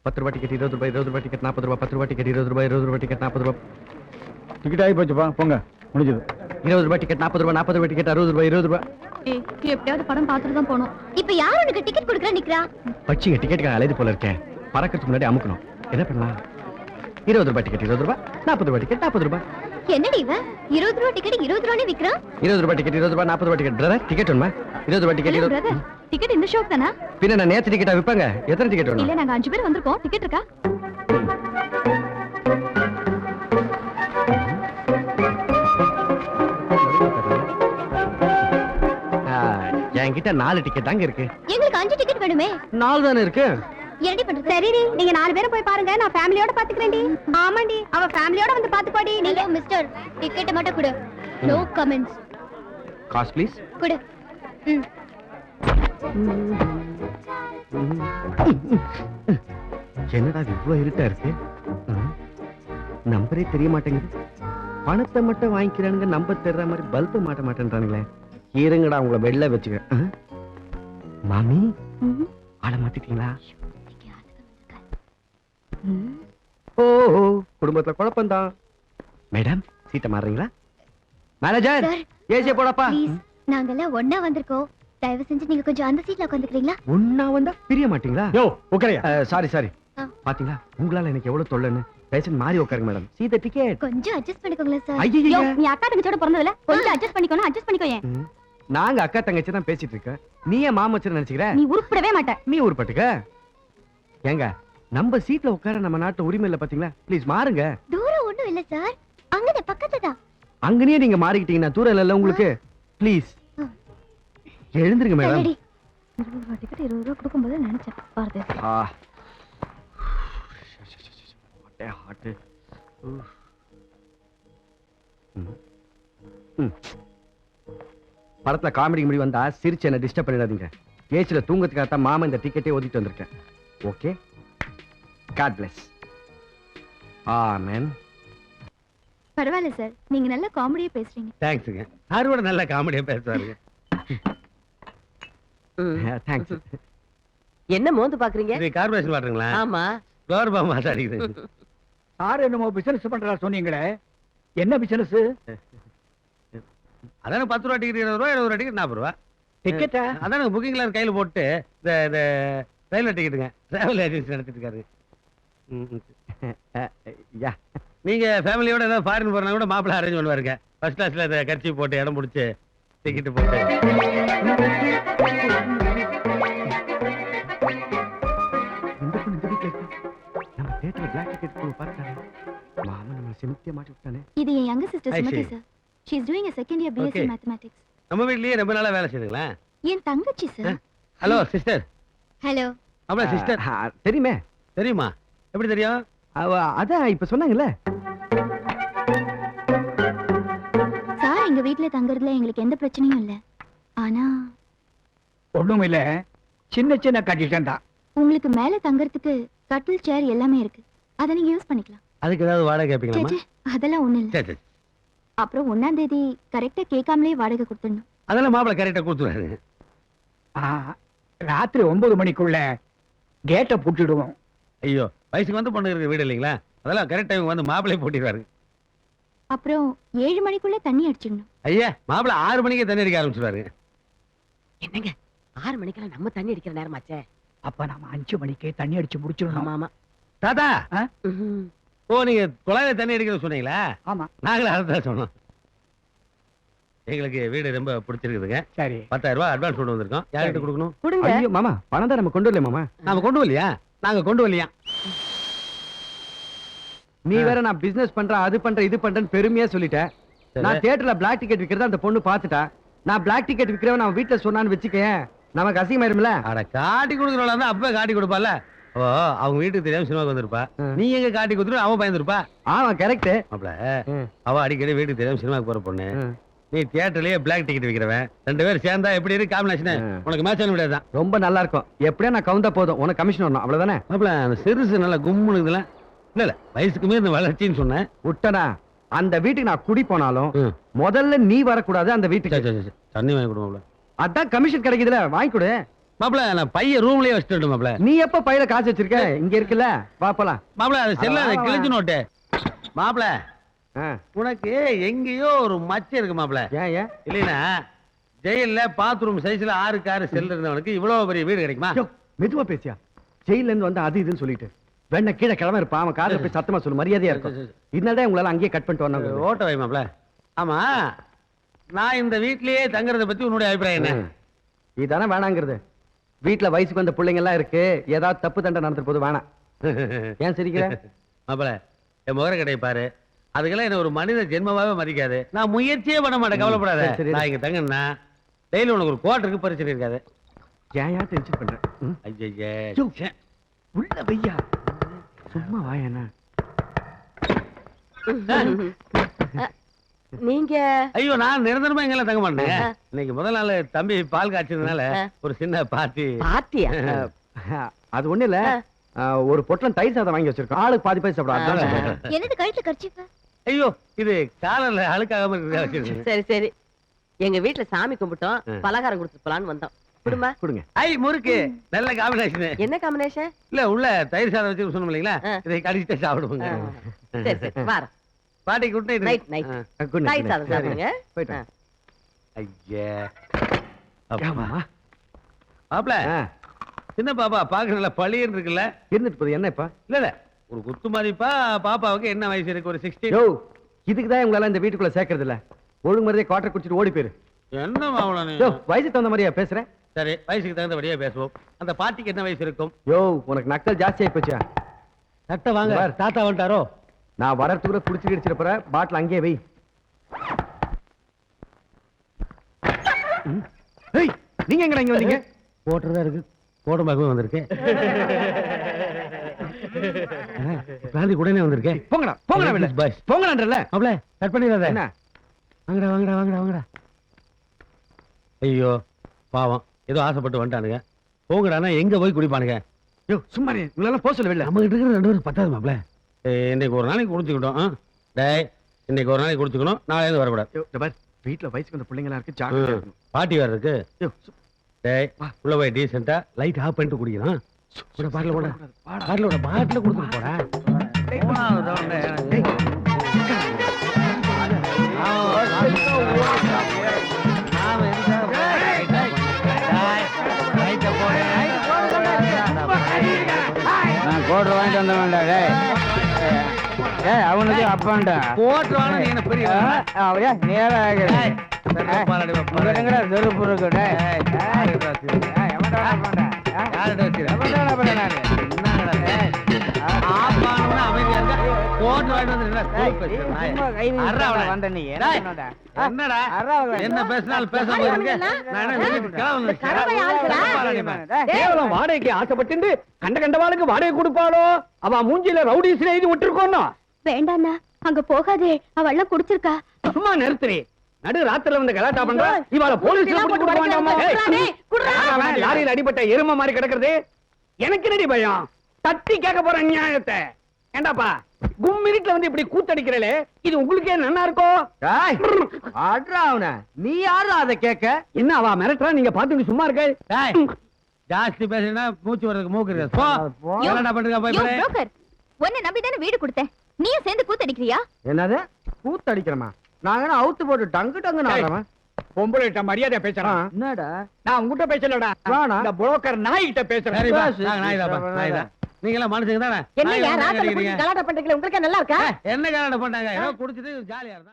10 ரூபாய் டிக்கெட் 20 ரூபாய் 20 ரூபாய் டிக்கெட் 40 ரூபாய் 10 ரூபாய் டிக்கெட் 20 ரூபாய் 20 ரூபாய் டிக்கெட் 40 ரூபாய் டிக்கெட் ஆகி போச்சுப்பா போங்க முடிஞ்சது 20 ரூபாய் டிக்கெட் 40 ரூபாய் 40 ரூபாய் டிக்கெட் 60 ரூபாய் 20 ரூபாய் எப்படியாவது படம் பார்த்துட்டு தான் போனோம். இப்ப யார் உனக்கு டிக்கெட் கொடுக்குறா நிக்கிறா? பச்சிங்க டிக்கெட்டுக்கு அலைது போல இருக்கேன். பறக்கிறதுக்கு முன்னாடி அமுக்கணும். என்ன பண்ணலாம்? 20 ரூபாய் டிக்கெட் 20 ரூபாய் 40 ரூபாய் டிக்கெட் 40 ரூபாய். என்னடி இவன் 20 ரூபாய் டிக்கெட் 20 ரூபாய் விக்கிறான்? 20 ரூபாய் டிக்கெட் 20 ரூபாய் 40 ரூபாய் டிக்கெட் பிரதர் டிக்கெட் வேணுமா? 20 ரூபாய் டிக்கெட் 20 பிரதர் டிக்கெட் இந்த ஷோக்கு தானா? பின்ன நான் நேத்து டிக்கெட்டா விப்பாங்க. எத்தனை டிக்கெட் வேணும்? இல்ல நாங்க 5 பேர் வந்திருக்கோம். டிக்கெட் இருக்கா? என்கிட்ட 4 டிக்கெட் தாங்க இருக்கு. எங்களுக்கு 5 டிக்கெட் வேணுமே. 4 தானே இருக்கு. என்னடி பண்றது? சரிடி நீங்க 4 பேரும் போய் பாருங்க. நான் ஃபேமிலியோட பாத்துக்கறேன்டி. ஆமாண்டி அவ ஃபேமிலியோட வந்து பாத்துக்கோடி. நீங்க மிஸ்டர் டிக்கெட் மட்டும் கொடு. No comments. Cost please. கொடு. என்னடா இது இவ்வளவு இருட்டா இருக்கு? நம்பரே தெரிய மாட்டேங்குது. பணத்தை மட்டும் வாங்கிக்கிறானுங்க, நம்பர் தெரியற மாதிரி பல்பு மாட்ட மாட்டேன்றானுங்களே. இருங்கடா உங்களை வெளில வச்சுக்கிறேன். மாமி ஆள மாத்திட்டீங்களா? ஓ குடும்பத்துல குழப்பம்தான். மேடம் சீட்டை மாறுறீங்களா? மேனேஜர் ஏசிய போடப்பா. நாங்கெல்லாம் ஒண்ணா வந்திருக்கோம். தயவு செஞ்சு நீங்க கொஞ்சம் அந்த சீட்ல உட்காந்துக்கிறீங்களா? ஒண்ணா வந்தா பிரிய மாட்டீங்களா? யோ உட்காரியா. Sorry sorry. பாத்தீங்களா உங்களால எனக்கு எவ்வளவு தொல்லைன்னு. பேசன் மாறி உட்காருங்க மேடம். See the ticket. கொஞ்சம் அட்ஜஸ்ட் பண்ணிக்கோங்களேன் சார். ஐயோ நீ அக்கா தங்கச்சியோட பிறந்ததுல கொஞ்சம் அட்ஜஸ்ட் பண்ணிக்கோனா அட்ஜஸ்ட் பண்ணிக்கோயே. நாங்க அக்கா தங்கச்சி தான் பேசிட்டு இருக்க. நீ ஏன் மாமச்சர் நினைச்சுக்கிற? நீ உருப்படவே மாட்ட. நீ உருப்பட்டுக்க. ஏங்க நம்ம சீட்ல உட்கார நம்ம நாட்டு உரிமை இல்ல பாத்தீங்களா? ப்ளீஸ் மாறுங்க. தூரம் ஒண்ணும் இல்ல சார். அங்கதே பக்கத்துல தான். அங்கனே நீங்க மாறிக்கிட்டீங்கன்னா தூரம் இல்ல உங்களுக்கு. Please எழுந்திருங்க madam. 20 ரூபாய் டிக்கெட் 20 ரூபாய் கொடுக்கும்போது நினைச்சேன் பாருங்க. ஹாட். படத்துல காமெடி முடி வந்தா சிரிச்சு என்ன டிஸ்டர்ப் பண்ணிடாதீங்க. ஏசில தூங்கத்துக்காக தான் மாமா இந்த டிக்கெட்டே ஒதுக்கிட்டு வந்திருக்கேன். Okay God bless. ஆமென். பரவாயில்ல சார். நீங்க நல்ல காமெடியா பேசுறீங்க. தேங்க்ஸ்ங்க. யாரோட நல்ல காமெடியா பேசுறாருங்க. தேங்க்ஸ். என்ன மோந்து பாக்குறீங்க? இது கார்பரேஷன் வாட்டருங்களா? ஆமா. ஃப்ளவர் பாம் மாட்டாடிக்குது. சார் என்னமோ பிசினஸ் பண்றதா சொன்னீங்களே, என்ன பிசினஸ்? அதான 10 ரூபாய் டிக்கெட் 20 ரூபாய் 20 ரூபாய் டிக்கெட் 40 ரூபாய் டிக்கெட்டா? அதான புக்கிங்ல கையில போட்டு இந்த ரயில்வே டிக்கெட்டுங்க. டிராவல் ஏஜென்சி நடத்திட்டு இருக்காரு. யா நீங்க ஃபேமிலியோட ஏதாவது ஃபாரின் போறனா கூட மாப்பிள்ளை அரேஞ்ச் பண்ணுவாருங்க. ஃபர்ஸ்ட் கிளாஸ்ல இத கர்ச்சி போட்டு இடம் முடிச்சு டிக்கெட் போட்டு. இந்த பொண்ணு இந்த வீட்ல இருக்கு. நம்ம தியேட்டர்ல பிளாக் டிக்கெட் போய் பார்த்தானே. மாமா நம்ம சிமித்திய மாட்டி விட்டானே. இது என் யங்க sister Sumathi sir. She is doing a second year BSc mathematics. நம்ம வீட்லயே ரொம்ப நாளா வேலை செய்யுதுங்களா? என் தங்கச்சி சார். Hello sister. ஹலோ. அவள சிஸ்டர் தெரியுமே. தெரியுமா? எப்படி தெரியும்? அதான் இப்ப சொன்னாங்கல்ல. சார் எங்க வீட்ல தங்கறதுல எங்களுக்கு எந்த பிரச்சனையும் இல்ல. ஆனா ஒண்ணும் இல்ல, சின்ன சின்ன கண்டிஷன் தான். உங்களுக்கு மேல தங்கறதுக்கு கட்டில் சேர் எல்லாமே இருக்கு. அத நீங்க யூஸ் பண்ணிக்கலாம். அதுக்கு ஏதாவது வாடகை கேப்பீங்களா? அதெல்லாம் ஒண்ணு இல்ல. சரி. அப்புறம் 1ஆம் தேதி கரெக்ட்டா கேட்காமலே வாடகை கொடுத்துடணும். அதெல்லாம் மாப்பிள்ளை கரெக்டா கொடுத்துறாரு. ராத்திரி 9 மணிக்குள்ள கேட்டை பூட்டிடுவோம். ஐயோ வயசுக்கு வந்து பொண்ணு இருக்க வீடு இல்லைங்களா? அதெல்லாம் கரெக்ட் டைம் வந்து மாப்பிள்ளை போட்டிடுவாரு. அப்புறம் 7 மணிக்குள்ள தண்ணி அடிச்சிடணும். ஐயா மாப்பிள்ளை 6 மணிக்கே தண்ணி அடிக்க ஆரம்பிச்சிருவாரு. என்னங்க 6 மணிக்கெல்லாம் நம்ம தண்ணி அடிக்கிற நேரமாச்சே. அப்ப நாம 5 மணிக்கே தண்ணி அடிச்சு முடிச்சிடணும். ஆமா. தாத்தா ஓ நீங்க குழாயில தண்ணி அடிக்கிறது சொன்னீங்களா? ஆமா. நாங்களும் அதான் சொன்னோம். எங்களுக்கு வீடு ரொம்ப பிடிச்சிருக்குதுங்க. சரி 10,000 ரூபாய் அட்வான்ஸ் கொண்டு வந்திருக்கோம். யார்கிட்ட கொடுக்கணும்? கொடுங்க. ஐயோ மாமா பணம் தான் நம்ம கொண்டு வரல மாமா. நாம கொண்டு வரலையா? நாங்க கொண்டு வரலையா? நீ வேற நான் பிசினஸ் பண்றேன் அது பண்றேன் இது பண்றேன்னு பெருமையா சொல்லிட்டேன். நான் தியேட்டர்ல பிளாக் டிக்கெட் விக்கிறத அந்த பொண்ணு பாத்துட்டா. நான் பிளாக் டிக்கெட் விக்கிறவன் நான் வீட்டுல சொன்னான்னு வச்சுக்கேன் நமக்கு அசிங்கமாயிரும்ல. அட காட்டி கொடுக்குறவளா தான் அப்பவே காட்டி கொடுப்பால. ஓ அவங்க வீட்டுக்கு தெரியாம சினிமாக்கு வந்திருப்பா. நீ எங்க காட்டி கொடுத்துட்டு அவன் பயந்துருப்பா. ஆமா கரெக்ட். அப்பல அவ அடிக்கடி வீட்டுக்கு தெரியாம சினிமாக்கு போற பொண்ணு. நீ தியேட்டர்லயே பிளாக் டிக்கெட் விக்கிறவன். 2 பேரும் சேர்ந்தா எப்படி இருக்கு காம்பினேஷன்? உனக்கு மேட்ச் பண்ண முடியாதான். ரொம்ப நல்லா இருக்கும். எப்படியா நான் கவுந்தா போதும் உனக்கு கமிஷன் வரணும் அவ்வளவுதானே? அப்பல அந்த சிறுசு நல்லா கும்முன்னு இருக்குல்ல. இல்ல வயசுக்கு மீறி இந்த வளர்ச்சின்னு சொன்னேன் விட்டனா. அந்த வீட்டுக்கு நான் குடி போனாலும் முதல்ல நீ வரக்கூடாது அந்த வீட்டுக்கு. தண்ணி வாங்கி கொடுங்க. அதான் கமிஷன் கிடைக்குதுல வாங்கி கொடு. மாப்பிள நான் பையன் ரூம்லயே வச்சுட்டு மாப்பிள. நீ எப்ப பையில காசு வச்சிருக்க? இங்க இருக்குல்ல, வா போலாம். மாப்பிள அது செல்ல வா, வா. கிழிஞ்சு நோட்டு. மாப்பிள ஆ, உனக்கு எங்கேயோ ஒரு மச்சம் இருக்கு மாப்பிள. ஏன் ஏன்? இல்லைன்னா ஜெயில்ல பாத்ரூம் சைஸ்ல 6 கார் செல் இருந்தவனுக்கு இவ்வளவு பெரிய வீடு கிடைக்குமா? யோ, மெதுவா பேசியா? ஜெயில இருந்து வந்து அது இதுன்னு சொல்லிட்டு வேணா கீழே கிளம்ப இருப்பான். அவன் காதுல போய் சத்தமா சொல்லு, மரியாதையா இருக்கும். இதனால உங்களால அங்கேயே கட் பண்ணிட்டு வரணும். ஓட்ட வை மாப்பிள. ஆமா, நான் இந்த வீட்லயே தங்குறத பத்தி உன்னுடைய அபிப்பிராயம் என்ன? இதானே வேணாங்கிறது. வீட்டுல வயசுக்கு வந்த பிள்ளைங்க எல்லாம் இருக்கு, ஏதாவது தப்பு தண்டை நடந்துட்டு போது வேணாம். ஏன் சிரிக்கிற? மாப்பிள என் முகர கடை பாரு, அதுக்கெல்லாம் என்ன ஒரு மனித ஜென்மமாவே மதிக்காது. நான் முயற்சியே பண்ண மாட்டேன், கவலைப்படாத. சரி, சரி. நான் இங்க தங்கன்னா டெய்லி உனக்கு ஒரு குவார்டருக்கு பிரச்சனை இருக்காது. ஏன் ஏன் டென்ஷன் பண்றேன்? ஐயோ உள்ள வையா, சும்மா வாயண்ணா. நீங்க ஐயோ, நான் நிரந்தரமா எங்கெல்லாம் தங்க மாட்டேன். இன்னைக்கு முதல் நாள் தம்பி பால் காய்ச்சதுனால ஒரு சின்ன பார்ட்டி. பாத்தியா? அது ஒண்ணு இல்ல, ஒரு பொட்டலம் தயிர் சாதம் வாங்கி வச்சிருக்கோம். ஆளுக்கு பாதி பாதி சாப்பிடும். என்னது கழுத்து கர்ச்சீஃப்? ஐயோ, இது காலர்ல அழுக்காகாம இருக்கிறதா வச்சிருக்கேன். சரி சரி, எங்க வீட்டுல சாமி கும்பிட்டோம், பலகாரம் கொடுத்துட்டு போலான்னு வந்தோம். குடுமா. கொடுங்க. ஐ முறுக்கு நல்ல காம்பினேஷன். என்ன காம்பினேஷன்? இல்ல உள்ள தயிர் சாதம் வச்சு சொன்னோம் இல்லைங்களா, இதை கடிச்சிட்டு சாப்பிடுவோங்க. சரி சரி, வார பாட்டி good night. Night night good night. தயிர் சாதம் சாப்பிடுங்க. போயிட்டேன். ஐயா ஆமா. மாப்ள, சின்ன பாப்பா பாக்க நல்லா பளியன்னு இருக்குல்ல. இருந்துட்டு போகுது. என்ன இப்ப? இல்ல இல்ல, ஒரு குத்து மதிப்பா பாப்பாவுக்கு என்ன வயசு இருக்கு? ஒரு 16. யோ, இதுக்குதான் உங்களால இந்த வீட்டுக்குள்ள சேர்க்கறது இல்ல. ஒழுங்கு மரியாதை குவார்டர் குடிச்சிட்டு ஓடி போயிரு. என்ன மாவள நீ? யோ, வயசுக்கு தகுந்த மாதிரியா பேசுறேன்? சரி, வயசுக்கு தகுந்தபடியா பேசுவோம். அந்த பாட்டிக்கு என்ன வயசு இருக்கும்? யோ, உனக்கு நக்கல் ஜாஸ்தி ஆயி போச்சா? சட்டை வாங்க, பார். தாத்தா வந்துட்டாரோ? நான் வரத்துக்குள்ள குடிச்சிட்டு அடிச்சிட போற. பாட்டில் அங்கேயே வை. ஏய், நீங்க எங்கடா இங்க வந்தீங்க? போட்டுறதா இருக்கு, கோடம்பாக்கவே வந்திருக்கேன். காந்தி கூடனே வந்திருக்கேன். போங்கடா, போங்கடா வெளில. பாய்ஸ் போங்கடான்றல. மாப்ள கட் பண்ணிடாத. என்ன? வாங்கடா வாங்கடா வாங்கடா வாங்கடா. ஐயோ பாவம், ஏதோ ஆசைப்பட்டு வந்துட்டானுங்க. போங்கடானா எங்க போய் குடிப்பானுங்க? யோ, சும்மா நீ உங்களால போக சொல்ல வெளில. நம்ம கிட்ட இருக்கிற 2 பேரும் பத்தாது மாப்ள. இன்னைக்கு ஒரு நாளைக்கு குடிச்சுக்கிட்டோம். டேய், இன்னைக்கு ஒரு நாளைக்கு குடிச்சுக்கணும், நாளைக்கு வரக்கூடாது. யோ, இந்த பார், வீட்ல வயசுக்கு வந்த பிள்ளைங்களா இருக்கு, ஜாக்கிரதையா இருக்கணும். பாட்டி வேற இருக்கு. யோ, டேய், உள்ள போய் டீசெண்டா லைட் ஆஃப் பண்ணிட்டு குடிக்கணும். கூட பாட்டில கூட பாட்டில கூட பாட்டில கொடுத்துட்டு போடா. நான் கோட்டை வாங்கிட்டு வந்தவன்டா. டேய், அவனுக்கு அப்பான்டா. போட்டு வாங்க, நீ என்ன பெரிய அவன் நேரம் ஆகுது. செருப்பு இருக்கு. என்ன பேசினாலும் பேச கேவலம் வாடகைக்கு ஆசைப்பட்டு கண்ட கண்டவாளுக்கு வாடகை கொடுப்பாளோ? அவ மூஞ்சில ரவுடிஸ் எழுதி விட்டுருக்கோம். வேண்டாண்ணா, அங்க போகாதே. அவள்லாம் குடிச்சிருக்கா. சும்மா நிறுத்துறே. நடு ராத்திரில வந்து கலாட்டா பண்ற. இவாள போலீஸ்ல புடிச்சு கொடுக்க வேண்டாமா? லாரியில அடிபட்ட எருமை மாதிரி கிடக்குறது. எனக்கு என்னடி பயம்? தட்டி கேட்க போற நியாயத்தை. ஏண்டாப்பா, கும்மிருட்டுல வந்து இப்படி கூத்தடிக்கிறே, இது உங்களுக்கே நல்லா இருக்கும். டேய், ஆட்றா அவன. நீ யாரா அதை கேட்க? என்ன அவ மிரட்டுறா, நீங்க பாத்துட்டு சும்மா இருக்க. ஜாஸ்தி பேசினா மூச்சு வர்றதுக்கு மூக்கு இருக்கு. போய் யோ, broker, உன்னை நம்பிதானே வீடு கொடுத்தேன். நீயும் சேர்ந்து கூத்தடிக்கிறியா? என்னது கூத்தடிக்கிறமா? நாங்க அவுத்து போட்டு டங்கு டங்கு நாடுறவன். பொம்பளை கிட்ட மரியாதை பேசுறான். என்னடா? நான் உங்ககிட்ட பேசலடா, வாடா. இந்த புரோக்கர் நாய் கிட்ட பேசுறேன். நீங்க எல்லாம் மனுஷங்க தானே? என்ன யார் ராத்திரி கலாட்டம் பண்றீங்களா? உங்களுக்கு நல்லா இருக்கா? என்ன கலாட்டம் பண்ணாங்க? ஏதோ குடிச்சிட்டு ஜாலியா இருந்தா.